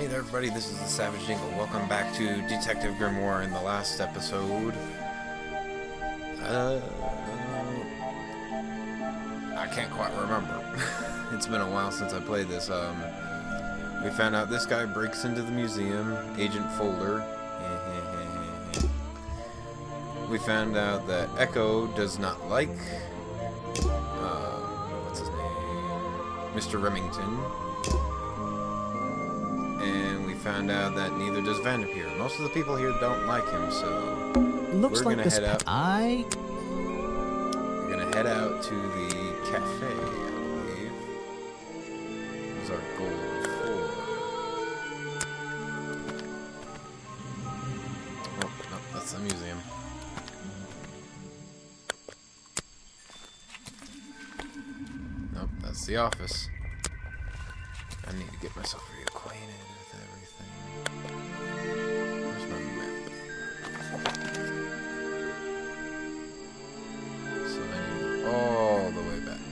Hey there everybody, this is the Savage Dingle. Welcome back to Detective Grimoire. In the last episode, I can't quite remember. It's been a while since I played this. We found out this guy breaks into the museum, Agent Folder. We found out that Echo does not like, what's his name? Mr. Remington. And we found out that neither does Vanderpeer. Most of the people here don't like him, so Looks we're like gonna head out. We're gonna head out to the cafe, I believe. Was our goal before. Oh, no, that's the museum. Nope, that's the office. I need to get myself reacquainted with everything. Where's my map? So I need to go all the way back.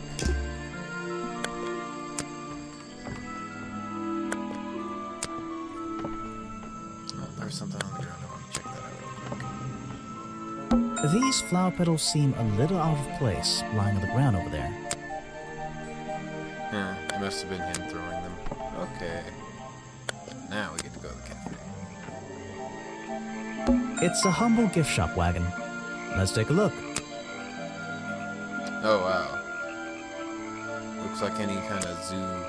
Oh, there's something on the ground. I want to check that out real quick. These flower petals seem a little out of place, lying on the ground over there. Yeah, it must have been him throwing them. Okay. Now we get to go to the cafe. It's a humble gift shop wagon. Let's take a look. Oh, wow. Looks like any kind of zoo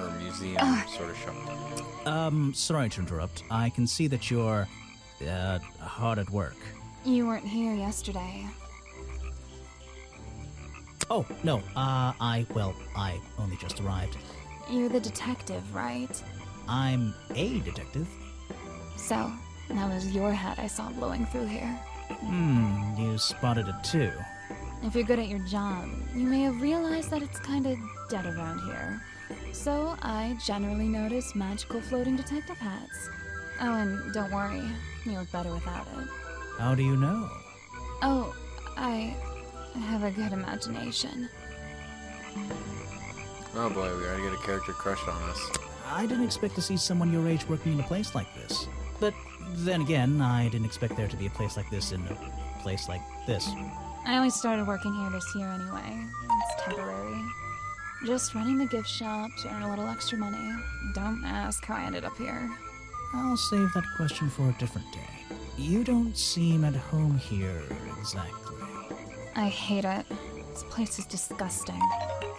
or museum sort of shop. Sorry to interrupt. I can see that you're, hard at work. You weren't here yesterday. Oh, no, I only just arrived. You're the detective, right? I'm a detective. So, that was your head I saw blowing through here. You spotted it too. If you're good at your job, you may have realized that it's kinda dead around here. So, I generally notice magical floating detective hats. Oh, and don't worry, you look better without it. How do you know? Oh, I have a good imagination. Oh boy, we already got a character crush on us. I didn't expect to see someone your age working in a place like this. But then again, I didn't expect there to be a place like this in a place like this. I only started working here this year anyway. It's temporary. Just running the gift shop to earn a little extra money. Don't ask how I ended up here. I'll save that question for a different day. You don't seem at home here, exactly. I hate it. This place is disgusting.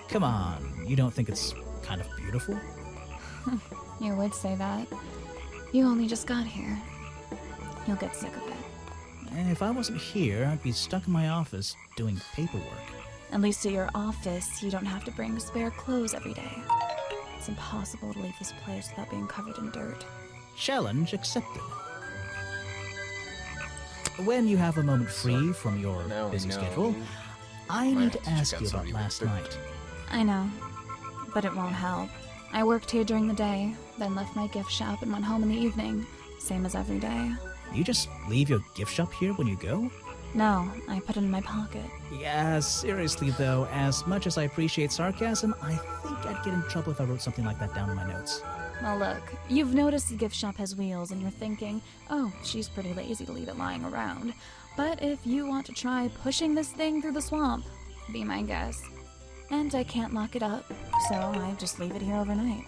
Come on, you don't think it's kind of beautiful? You would say that. You only just got here. You'll get sick of it. If I wasn't here, I'd be stuck in my office doing paperwork. At least at your office, you don't have to bring spare clothes every day. It's impossible to leave this place without being covered in dirt. Challenge accepted. When you have a moment free from your busy schedule, I need to ask you about last night. I know, but it won't help. I worked here during the day, then left my gift shop and went home in the evening, same as every day. You just leave your gift shop here when you go? No, I put it in my pocket. Yeah, seriously though, as much as I appreciate sarcasm, I think I'd get in trouble if I wrote something like that down in my notes. Well, look, you've noticed the gift shop has wheels and you're thinking, oh, she's pretty lazy to leave it lying around. But if you want to try pushing this thing through the swamp, be my guest. And I can't lock it up, so I just leave it here overnight.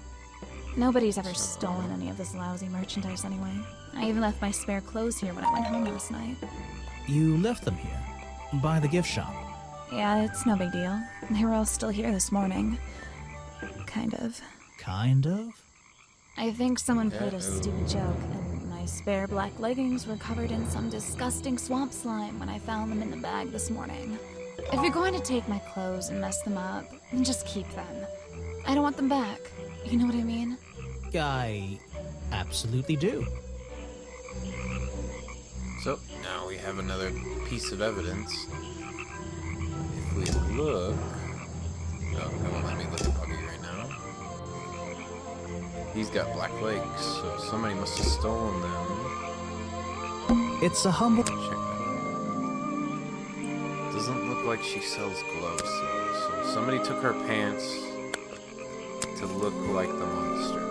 Nobody's ever stolen any of this lousy merchandise anyway. I even left my spare clothes here when I went home last night. You left them here? By the gift shop? Yeah, it's no big deal. They were all still here this morning. Kind of. Kind of? I think someone played a stupid joke, and my spare black leggings were covered in some disgusting swamp slime when I found them in the bag this morning. If you're going to take my clothes and mess them up, then just keep them. I don't want them back. You know what I mean? I absolutely do. So, now we have another piece of evidence. If we look... Oh, it won't let me look at Buggy right now. He's got black legs, so somebody must have stolen them. It's a humble... Check that out. Doesn't look like she sells gloves, though. So somebody took her pants to look like the monster,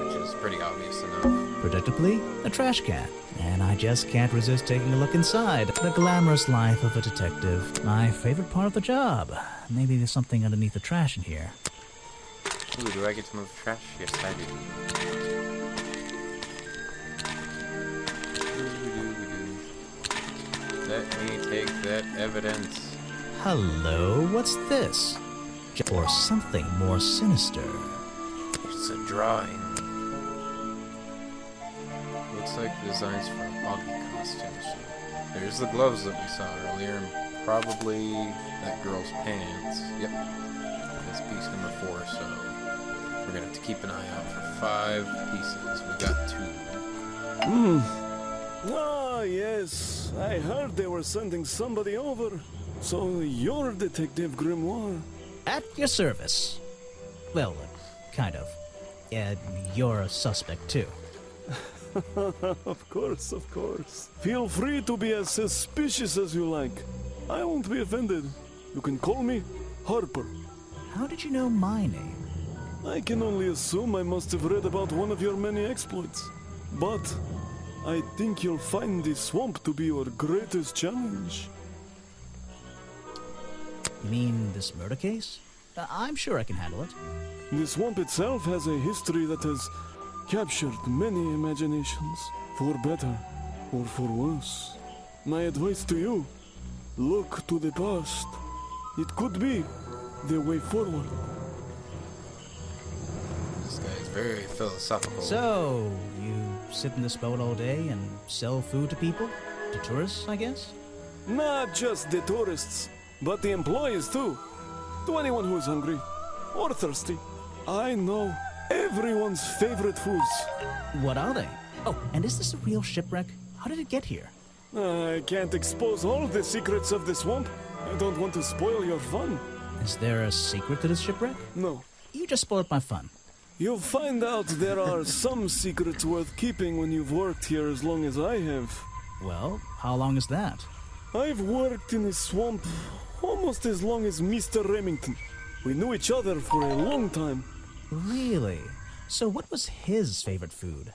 which is pretty obvious enough. Predictably, a trash can. And I just can't resist taking a look inside. The glamorous life of a detective. My favorite part of the job. Maybe there's something underneath the trash in here. Ooh, do I get to move the trash? Yes, I do. Let me take that evidence. Hello, what's this? Or something more sinister. It's a drawing. Looks like the designs for a buggy costume. So there's the gloves that we saw earlier, and probably that girl's pants. Yep. That's piece number 4, so we're gonna have to keep an eye out for 5 pieces. We got 2. Ah, yes. I heard they were sending somebody over. So you're Detective Grimoire. At your service. Well, kind of. You're a suspect, too. Of course, of course. Feel free to be as suspicious as you like. I won't be offended. You can call me Harper. How did you know my name? I can only assume I must have read about one of your many exploits. But I think you'll find this swamp to be your greatest challenge. You mean this murder case? I'm sure I can handle it. The swamp itself has a history that has captured many imaginations, for better or for worse. My advice to you, look to the past. It could be the way forward. This guy's very philosophical. So, you sit in this boat all day and sell food to people? To tourists, I guess? Not just the tourists, but the employees too. To anyone who is hungry or thirsty. I know everyone's favorite foods. What are they? Oh, and is this a real shipwreck? How did it get here? I can't expose all the secrets of the swamp. I don't want to spoil your fun. Is there a secret to this shipwreck? No. You just spoiled my fun. You'll find out there are some secrets worth keeping when you've worked here as long as I have. Well, how long is that? I've worked in the swamp almost as long as Mr. Remington. We knew each other for a long time. Really? So what was his favorite food?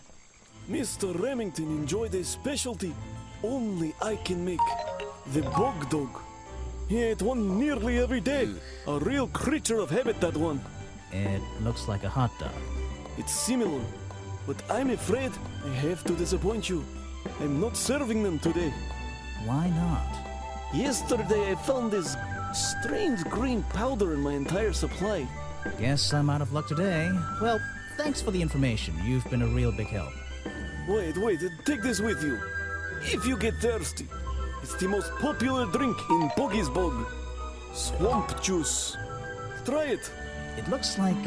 Mr. Remington enjoyed a specialty only I can make. The bog dog. He ate one nearly every day. A real creature of habit, that one. It looks like a hot dog. It's similar, but I'm afraid I have to disappoint you. I'm not serving them today. Why not? Yesterday I found this strange green powder in my entire supply. Guess I'm out of luck today. Well, thanks for the information. You've been a real big help. Wait, take this with you. If you get thirsty, it's the most popular drink in Boggy's Bog. Swamp juice. Try it. It looks like...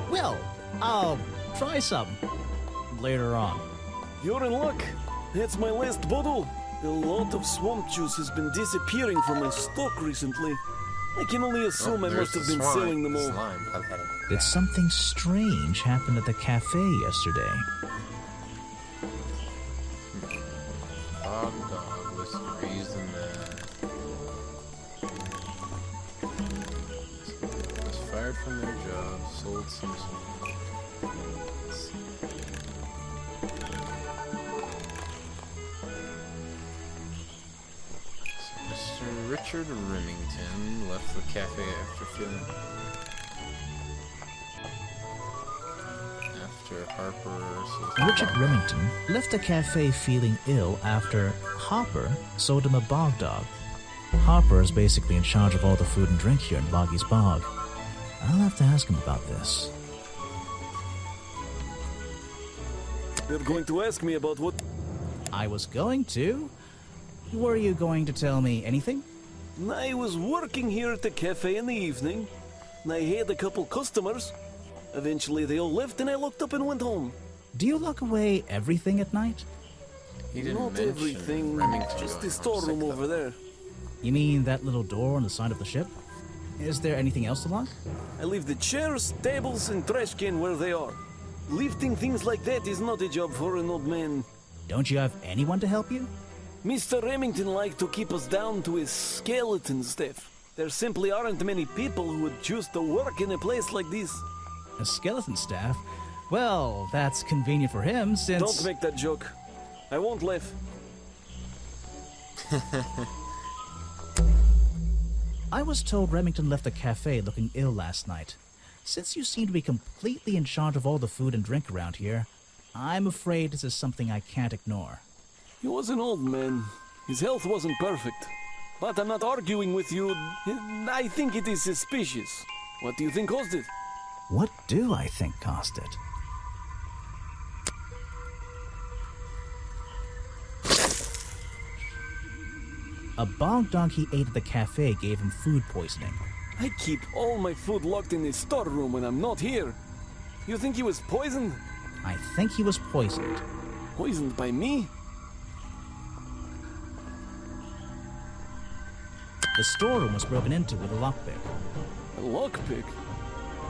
Well, I'll try some later on. You're in luck. That's my last bottle. A lot of swamp juice has been disappearing from my stock recently. I can only assume I must have been selling them all. Did something strange happen at the cafe yesterday? Bog dog was raised in the... Was fired from their job, sold some... Let's see. Mr. Richard Remington left the cafe after Harper... Richard Remington left the cafe feeling ill after Hopper sold him a bog dog. Hopper is basically in charge of all the food and drink here in Boggy's Bog. I'll have to ask him about this. You're going to ask me about what? I was going to. Were you going to tell me anything? I was working here at the cafe in the evening, and I had a couple customers. Eventually they all left and I locked up and went home. Do you lock away everything at night? He didn't Not mention everything, Remington just going the storeroom homesick, over though. there. You mean that little door on the side of the ship? Is there anything else to lock? I leave the chairs, tables, and trash can where they are. Lifting things like that is not a job for an old man. Don't you have anyone to help you? Mr. Remington liked to keep us down to his skeleton staff. There simply aren't many people who would choose to work in a place like this. A skeleton staff? Well, that's convenient for him since... Don't make that joke. I won't laugh. I was told Remington left the cafe looking ill last night. Since you seem to be completely in charge of all the food and drink around here, I'm afraid this is something I can't ignore. He was an old man. His health wasn't perfect. But I'm not arguing with you. I think it is suspicious. What do you think caused it? What do I think caused it? A bog dog he ate at the cafe gave him food poisoning. I keep all my food locked in the storeroom when I'm not here. You think he was poisoned? I think he was poisoned. Poisoned by me? The storeroom was broken into with a lockpick. A lockpick?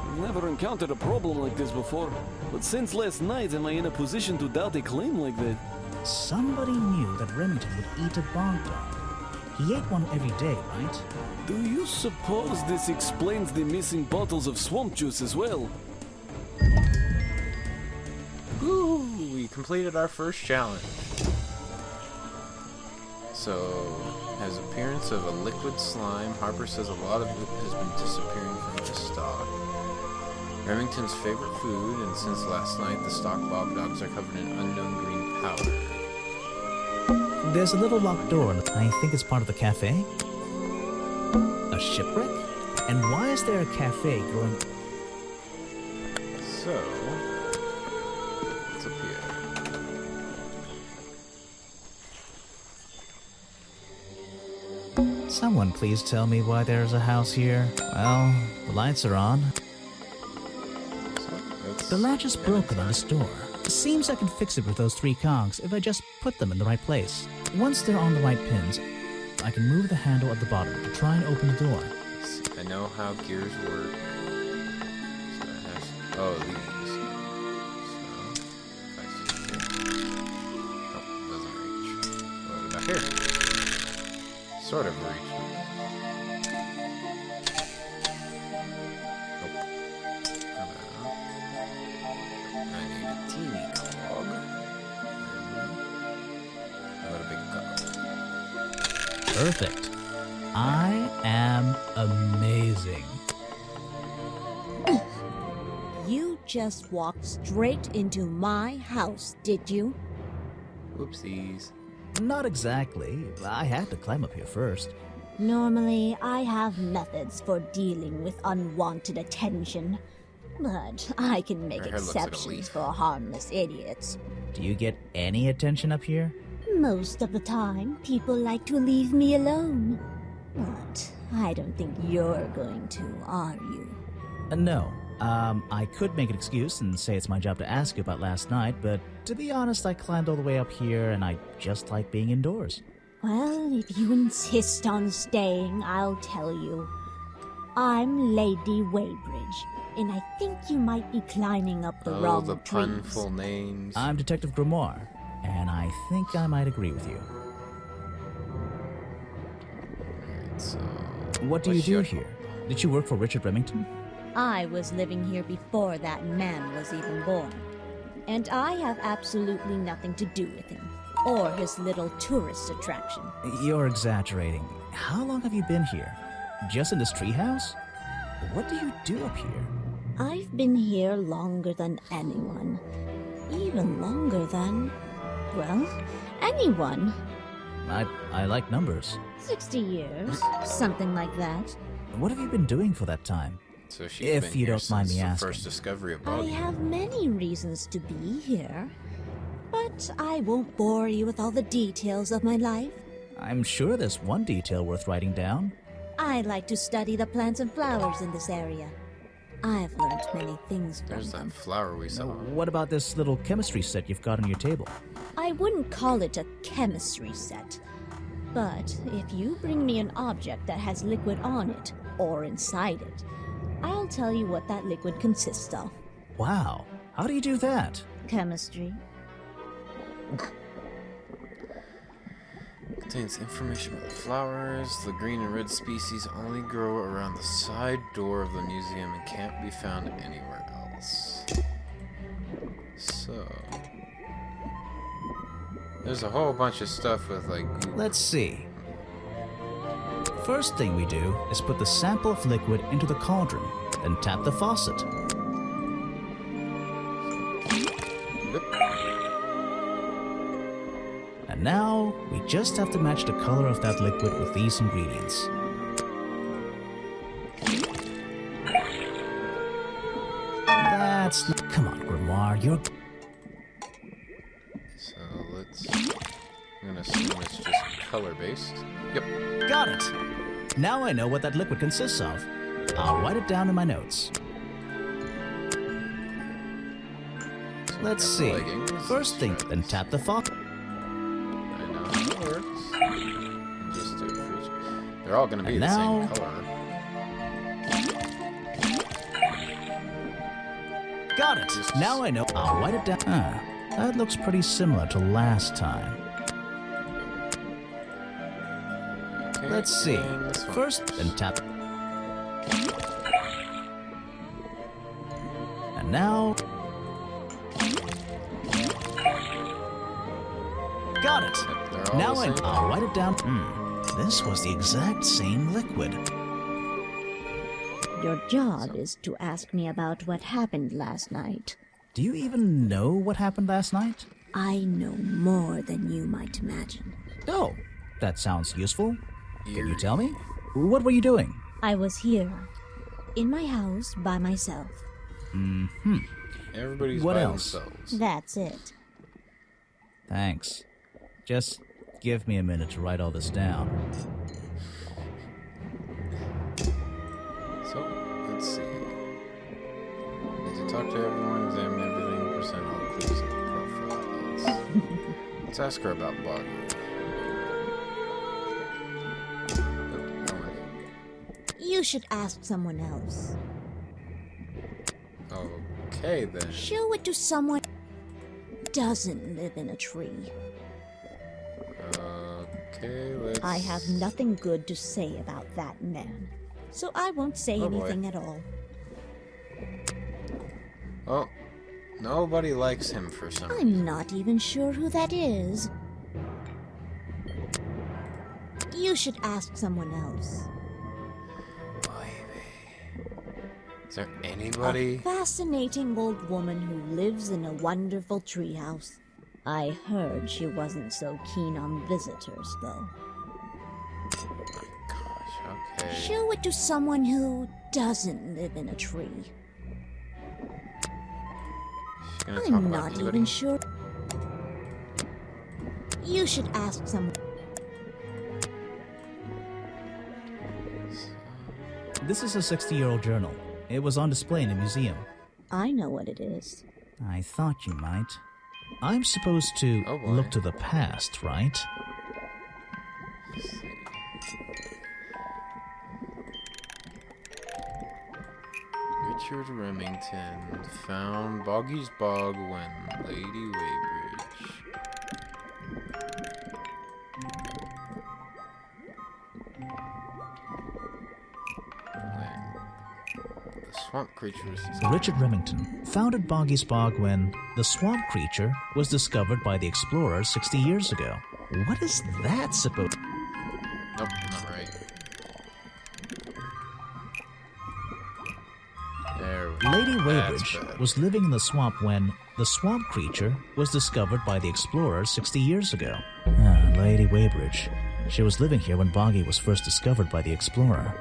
I've never encountered a problem like this before. But since last night, am I in a position to doubt a claim like that? Somebody knew that Remington would eat a bog dog. He ate one every day, right? Do you suppose this explains the missing bottles of swamp juice as well? Ooh, we completed our first challenge. So, has appearance of a liquid slime. Harper says a lot of it has been disappearing from his stock. Remington's favorite food, and since last night, the stock bog dogs are covered in unknown green powder. There's a little locked door, and I think it's part of the cafe. A shipwreck? And why is there a cafe growing... So, what's up here? Someone please tell me why there's a house here. Well, the lights are on. So, The latch is broken on this door. Seems I can fix it with those 3 cogs if I just put them in the right place. Once they're on the right pins, I can move the handle at the bottom to try and open the door. I know how gears work. So it has, oh, these. So, if I see here. Oh, doesn't reach. What about here? Sort of reaches. Perfect. I am amazing. You just walked straight into my house, did you? Whoopsies. Not exactly. I had to climb up here first. Normally, I have methods for dealing with unwanted attention. But I can make Her hair looks like a exceptions leaf. for harmless idiots. Do you get any attention up here? Most of the time, people like to leave me alone. But I don't think you're going to, are you? No. I could make an excuse and say it's my job to ask you about last night, but to be honest, I climbed all the way up here and I just like being indoors. Well, if you insist on staying, I'll tell you. I'm Lady Weybridge, and I think you might be climbing up the wrong the trees. punful names. I'm Detective Grimoire, and I think I might agree with you. Alright, so... What do you what's do your- here? Did you work for Richard Remington? I was living here before that man was even born. And I have absolutely nothing to do with him, or his little tourist attraction. You're exaggerating. How long have you been here? Just in this treehouse? What do you do up here? I've been here longer than anyone. Even longer than, well, anyone. I like numbers. 60 years, something like that. What have you been doing for that time? So she's If been you here don't mind me since the asking. first discovery of I Boggy. have many reasons to be here. But I won't bore you with all the details of my life. I'm sure there's one detail worth writing down. I like to study the plants and flowers in this area. I've learned many things from There's them. that flower we saw. What about this little chemistry set you've got on your table? I wouldn't call it a chemistry set. But if you bring me an object that has liquid on it, or inside it, I'll tell you what that liquid consists of. Wow, how do you do that? Chemistry. Contains information about the flowers. The green and red species only grow around the side door of the museum and can't be found anywhere else. So... there's a whole bunch of stuff with, like... Let's see. First thing we do is put the sample of liquid into the cauldron, then tap the faucet. Yep. And now, we just have to match the color of that liquid with these ingredients. That's not... Come on, Grimoire, you're... So let's... I'm gonna assume it's just color-based. Yep. Got it! Now I know what that liquid consists of. I'll write it down in my notes. So Let's got the see. leggings, First thing, then shreds. tap the faucet. I know how it works. Just do it for each. They're all gonna be And the same now- color. Got it! Now I know. I'll write it down. Ah, that looks pretty similar to last time. Okay, Let's see. and this one. First, then tap. And now... Got it! Yep, they're all Now the same I'll write it down. This was the exact same liquid. Your job is to ask me about what happened last night. Do you even know what happened last night? I know more than you might imagine. Oh, that sounds useful. Can you Eerie. tell me? What were you doing? I was here, in my house, by myself. Everybody's What by else? themselves. That's it. Thanks. Just give me a minute to write all this down. So, let's see. Need to talk to everyone, examine everything, present all clues and profiles. Let's ask her about Boggy. Oh, no one. You should ask someone else. Okay, then. Show it to someone who doesn't live in a tree. Okay, let's... I have nothing good to say about that man, so I won't say Oh, boy. anything at all. Oh, nobody likes him for some reason. I'm not even sure who that is. You should ask someone else. Is there anybody? A fascinating old woman who lives in a wonderful treehouse. I heard she wasn't so keen on visitors, though. Gosh, okay. Show it to someone who doesn't live in a tree. She's gonna talk I'm about not anybody? even sure. You should ask someone. This is a 60-year-old journal. It was on display in a museum. I know what it is. I thought you might. I'm supposed to Oh, boy. look to the past, right? Let's see. Richard Remington found Boggy's Bog when Lady Weybridge. When the swamp creature was discovered. Richard Remington founded Boggy's Bog when the swamp creature was discovered by the explorers 60 years ago. What is that supposed... Nope, not right. There we go. Lady That's Weybridge bad. was living in the swamp when the swamp creature was discovered by the explorers 60 years ago. Ah, Lady Weybridge. She was living here when Boggy was first discovered by the explorer.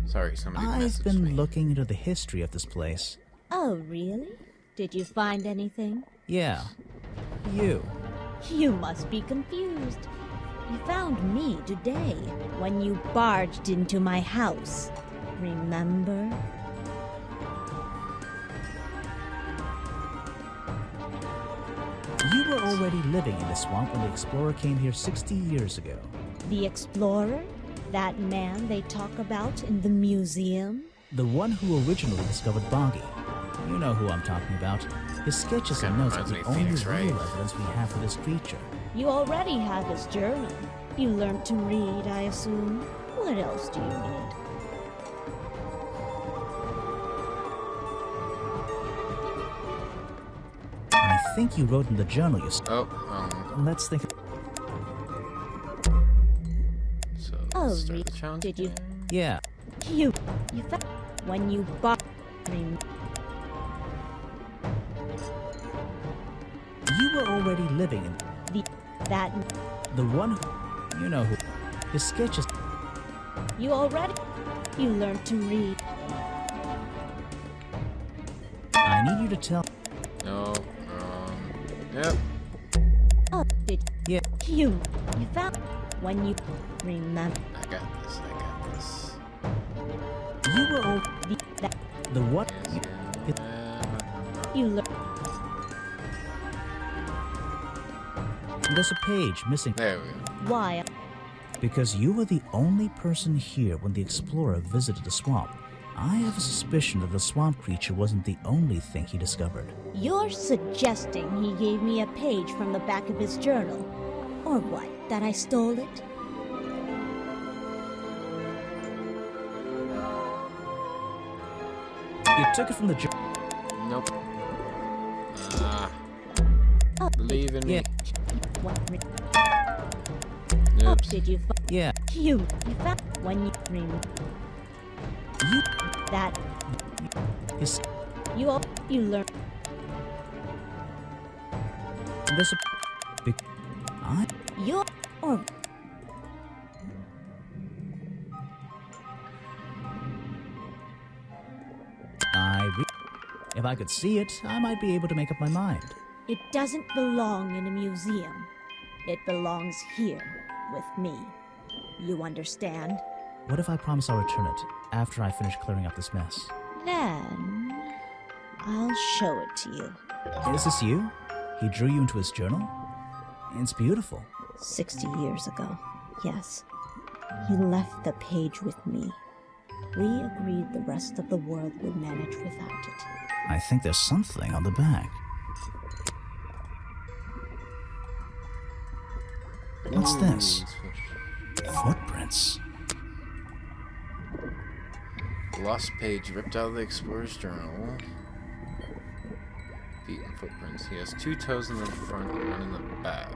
Sorry, somebody I've messaged been me. looking into the history of this place. Oh, really? Did you find anything? Yeah. You. You must be confused. You found me today when you barged into my house. Remember? You were already living in the swamp when the explorer came here 60 years ago. The explorer? That man they talk about in the museum? The one who originally discovered Boggy. You know who I'm talking about. His sketches and notes are reminds me the of only Phoenix Wright. real evidence we have for this creature. You already have his journal. You learned to read, I assume. What else do you need? I think you wrote in the journal you Oh, Let's think. so Oh, let's start the challenge. did you- again. Yeah. You found when you bought. You were already living in That the one who, you know who. His sketches. you already. You learned to read. I need you to tell. No, yep. Oh, did Yeah. you found when you remember I got this, I got this. You were all that the what? Yes, yeah. you learned. There's a page missing There we go. Why? because you were the only person here when the explorer visited the swamp. I have a suspicion that the swamp creature wasn't the only thing he discovered. You're suggesting he gave me a page from the back of his journal, or what? That I stole it? You took it from the Nope. Believe in me. Yeah. What? Oops. Did you? Yeah. You found when you remember You that is you learned. there's a I You or if I could see it, I might be able to make up my mind. it doesn't belong in a museum. It belongs here with me. You understand? What if I promise I'll return it after I finish clearing up this mess? Then I'll show it to you. Is this you? He drew you into his journal? It's beautiful. 60 years ago, yes. He left the page with me. We agreed the rest of the world would manage without it. I think there's something on the back. What's this? Footprints. Lost page ripped out of the explorer's journal. Feet and footprints. He has 2 toes in the front and 1 in the back.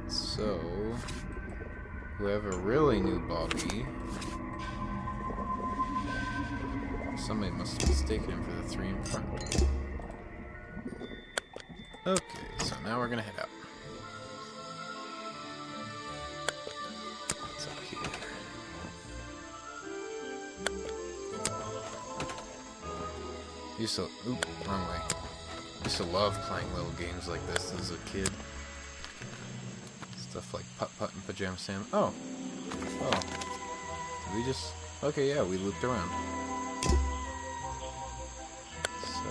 So, whoever really knew Bobby, somebody must have mistaken him for the 3 in front. Okay, so now we're gonna head out. What's up here? Used to, oop, wrong way. Used to love playing little games like this as a kid. Stuff like putt-putt and pajama sam. Oh. We just, okay, yeah, we looped around. So.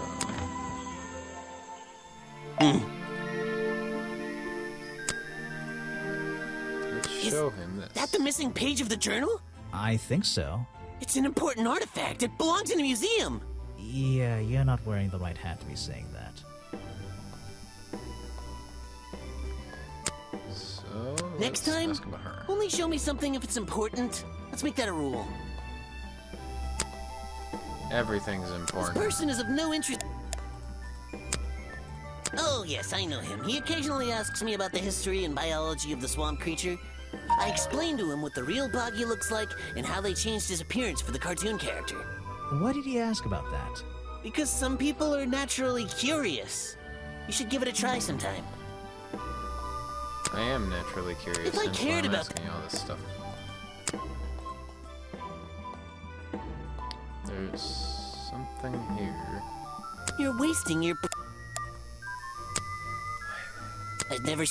Let's show him this. That the missing page of the journal? I think so. It's an important artifact. It belongs in a museum. Yeah, you're not wearing the right hat to be saying that. So, Next let's time, ask about her. only show me something if it's important. Let's make that a rule. Everything's This important. person is of no interest. Oh, yes, I know him. He occasionally asks me about the history and biology of the swamp creature. I explained to him what the real Boggy looks like and how they changed his appearance for the cartoon character. Why did he ask about that? Because some people are naturally curious. You should give it a try sometime. I am naturally curious. If I hence why cared I'm about- asking you all this stuff. There's something here. You're wasting your... I've never...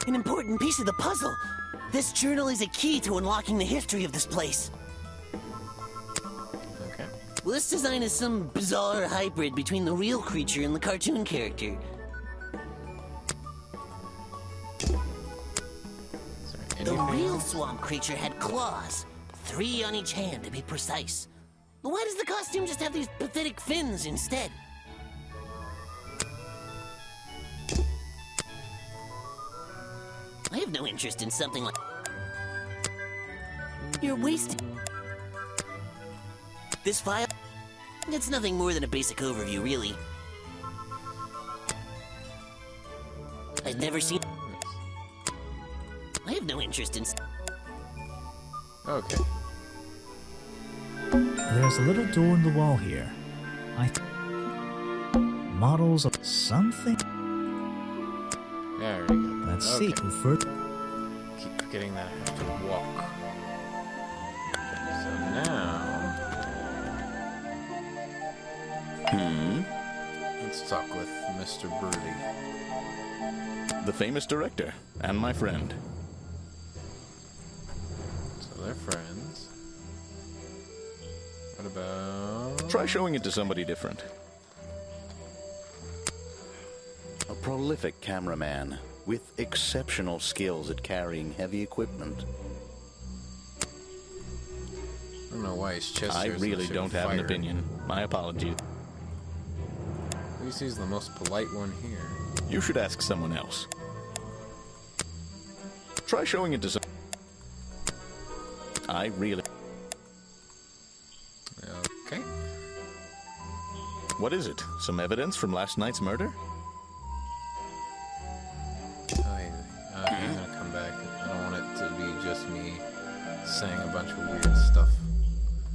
An important piece of the puzzle. This journal is a key to unlocking the history of this place. Okay. Well, this design is some bizarre hybrid between the real creature and the cartoon character. Is there The real swamp creature had claws, 3 on each hand to be precise. Why does the costume just have these pathetic fins instead? I have no interest in something like... You're wasting... This file? It's nothing more than a basic overview, really. I've never seen... I have no interest in... Okay. There's a little door in the wall here. Models of something. There we go. Let's Okay. see who first. Keep forgetting that I have to walk. So now... Let's talk with Mr. Burley. The famous director, and my friend. So they're friends. What about... Try showing it to somebody different. A prolific cameraman with exceptional skills at carrying heavy equipment. I don't know why his chest I hairs really should don't have an fire. opinion. My apologies. At least he's the most polite one here. You should ask someone else. Try showing it to some... I really... Okay. What is it? Some evidence from last night's murder? I'm gonna come back. I don't want it to be just me saying a bunch of weird stuff.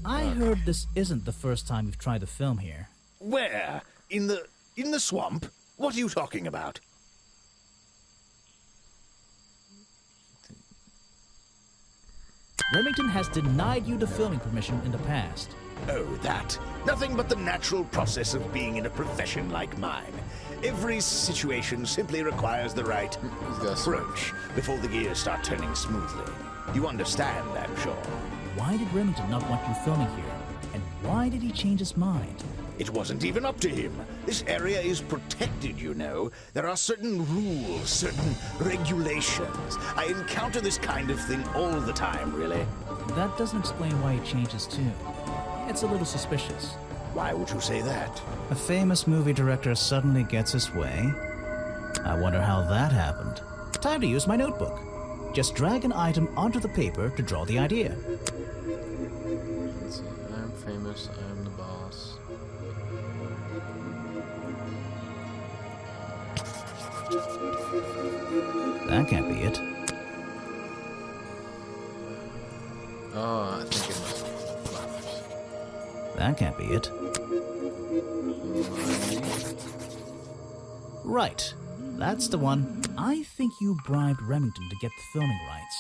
I heard this isn't the first time you've tried to film here. Where? In the swamp? What are you talking about? Remington has denied you the filming permission in the past. Oh, that. Nothing but the natural process of being in a profession like mine. Every situation simply requires the right He's got some- approach before the gears start turning smoothly. You understand, I'm sure. Why did Remington not want you filming here? And why did he change his mind? It wasn't even up to him. This area is protected, you know. There are certain rules, certain regulations. I encounter this kind of thing all the time, really. That doesn't explain why he changed his tune. It's a little suspicious. Why would you say that? A famous movie director suddenly gets his way? I wonder how that happened. Time to use my notebook. Just drag an item onto the paper to draw the idea. Let's see. I'm famous. I'm the boss. That can't be it. Oh, I think it must be the flowers. That can't be it. Right. That's the one. I think you bribed Remington to get the filming rights.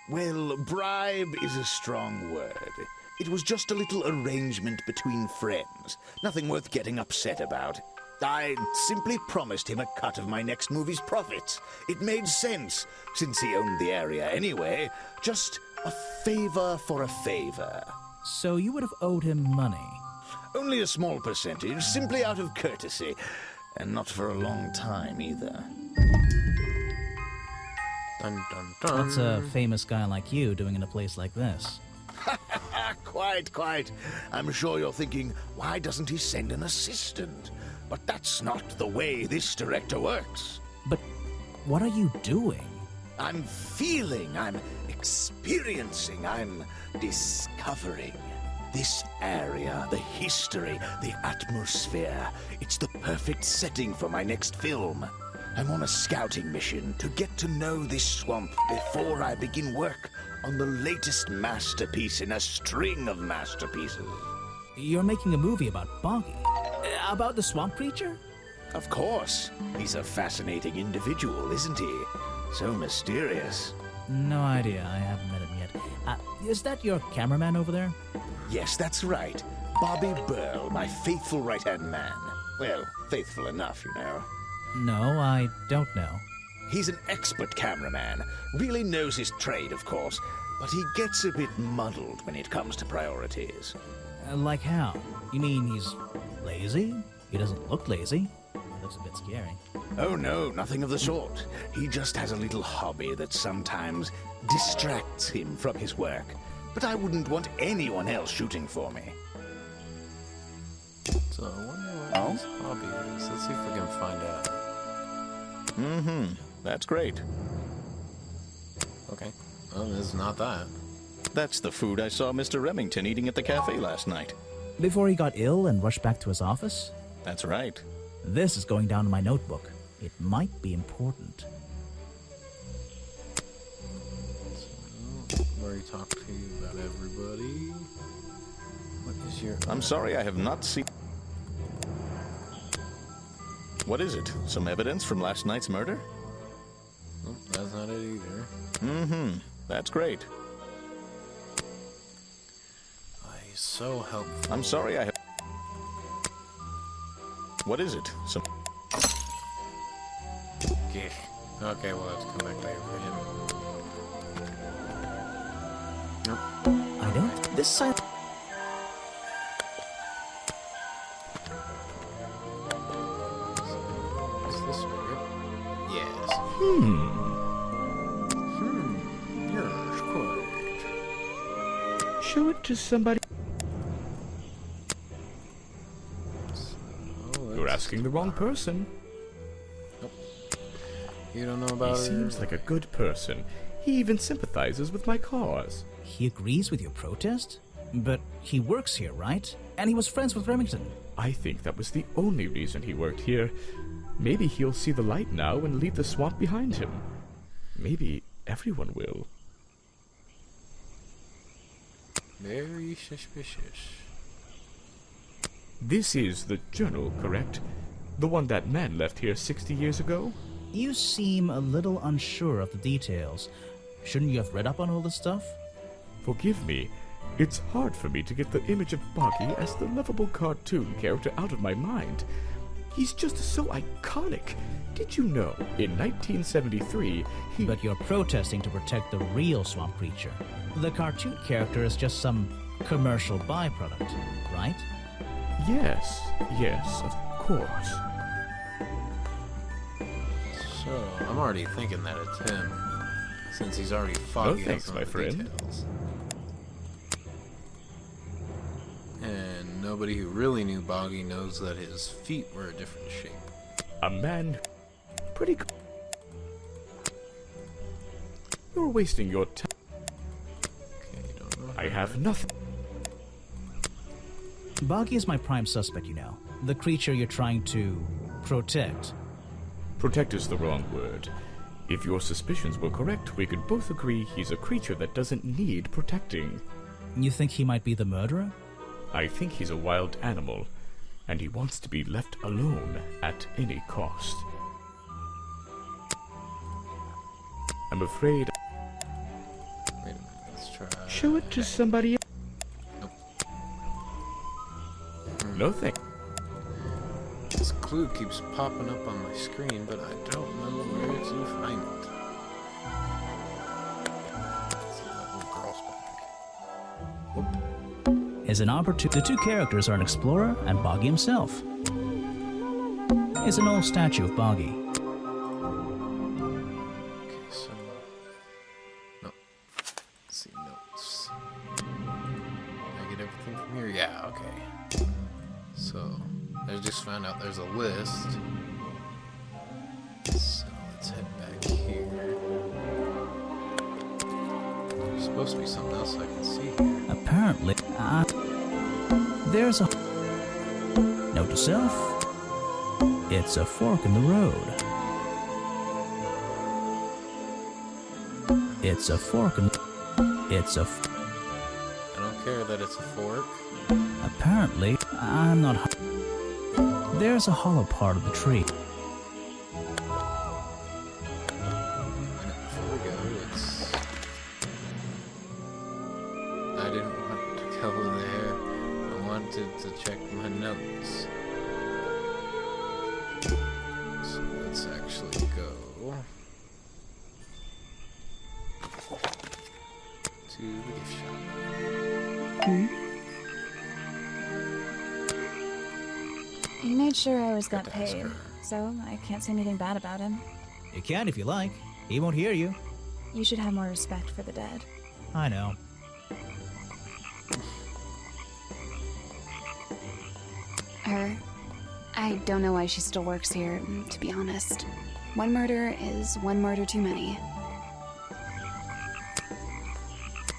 Well, bribe is a strong word. It was just a little arrangement between friends. Nothing worth getting upset about. I simply promised him a cut of my next movie's profits. It made sense, since he owned the area anyway. Just a favor for a favor. So you would have owed him money. Only a small percentage, simply out of courtesy. And not for a long time, either. Dun dun dun. What's a famous guy like you doing in a place like this? Quite. I'm sure you're thinking, why doesn't he send an assistant? But that's not the way this director works. But what are you doing? I'm feeling, I'm experiencing, I'm discovering. This area, the history, the atmosphere, it's the perfect setting for my next film. I'm on a scouting mission to get to know this swamp before I begin work on the latest masterpiece in a string of masterpieces. You're making a movie about Boggy. About the swamp creature? Of course. He's a fascinating individual, isn't he? So mysterious. No idea. I haven't met him yet. Is that your cameraman over there? Yes, that's right. Bobby Burl, my faithful right-hand man. Well, faithful enough, you know. No, I don't know. He's an expert cameraman. Really knows his trade, of course. But he gets a bit muddled when it comes to priorities. Like how? You mean he's lazy? He doesn't look lazy. looks a bit scary. Oh no, nothing of the sort. He just has a little hobby that sometimes distracts him from his work. But I wouldn't want anyone else shooting for me. So I wonder what his hobby is. Let's see if we can find out. Mm-hmm. That's great. Okay. Well, this is not that. That's the food I saw Mr. Remington eating at the cafe last night. Before he got ill and rushed back to his office? That's right. This is going down in my notebook. It might be important. So, I've already talked to you about everybody. What is your... I'm sorry I have not seen... What is it? Some evidence from last night's murder? Nope, that's not it either. Mm-hmm. That's great. He's so helpful. I'm sorry I have... What is it? Some... Gih. Okay, we'll have to come back later for him. Nope. I don't... This side... Is this right? Yes. Yes, correct. Show it to somebody. You're asking the wrong person. Nope. You don't know He about it? seems like a good person. He even sympathizes with my cause. He agrees with your protest? But he works here, right? And he was friends with Remington. I think that was the only reason he worked here. Maybe he'll see the light now and leave the swamp behind him. Maybe everyone will. Very suspicious. This is the journal, correct? The one that man left here 60 years ago? You seem a little unsure of the details. Shouldn't you have read up on all this stuff? Forgive me. It's hard for me to get the image of Boggy as the lovable cartoon character out of my mind. He's just so iconic. Did you know, in 1973, he... But you're protesting to protect the real swamp creature. The cartoon character is just some commercial byproduct, right? Yes, of course. So, I'm already thinking that it's him, since he's already foggy up thanks, on my the friend. details. And nobody who really knew Boggy knows that his feet were a different shape. A man... Pretty... You're wasting your time. Okay, you don't know. I have nothing. Boggy is my prime suspect, you know. The creature you're trying to protect. Protect is the wrong word. If your suspicions were correct, we could both agree he's a creature that doesn't need protecting. You think he might be the murderer? I think he's a wild animal, and he wants to be left alone at any cost. I'm afraid... Wait a minute, let's try... Show it to somebody else. Nope. No thank... This clue keeps popping up on my screen, but I don't know where to find it. Let's see that little girl's back. Whoop. Is an opportunity. The two characters are an explorer and Boggy himself. Is an old statue of Boggy. Okay, so... No. Let's see, notes. Can I get everything from here? Yeah, okay. So, I just found out there's a list. So, let's head back here. There's supposed to be something else I can see here. Apparently, there's a note to self. It's a fork in the road. It's a fork in. It's a. I don't care that it's a fork. Apparently, I'm not. There's a hollow part of the tree. Before we go, I didn't want to go there. I wanted to check my notes. So let's actually go to the gift shop. He made sure I always got Got to ask paid, her. so I can't say anything bad about him. You can if you like. He won't hear you. You should have more respect for the dead. I know. I don't know why she still works here, to be honest. One murder is one murder too many.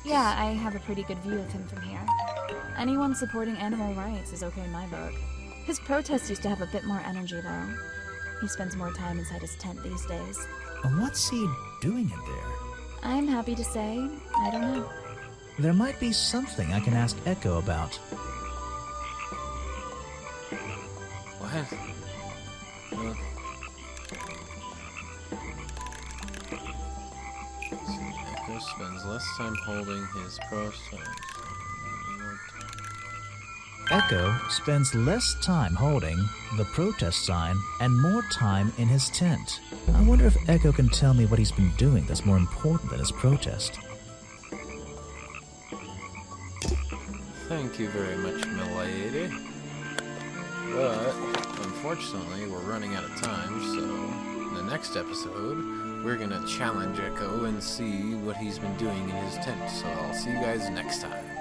Yeah, I have a pretty good view of him from here. Anyone supporting animal rights is okay in my book. His protests used to have a bit more energy, though. He spends more time inside his tent these days. What's he doing in there? I'm happy to say, I don't know. There might be something I can ask Echo about. What? Well, Echo spends less time holding his protest. Echo spends less time holding the protest sign and more time in his tent. I wonder if Echo can tell me what he's been doing that's more important than his protest. Thank you very much, milady. But, unfortunately, we're running out of time, so in the next episode, we're gonna challenge Echo and see what he's been doing in his tent. So I'll see you guys next time.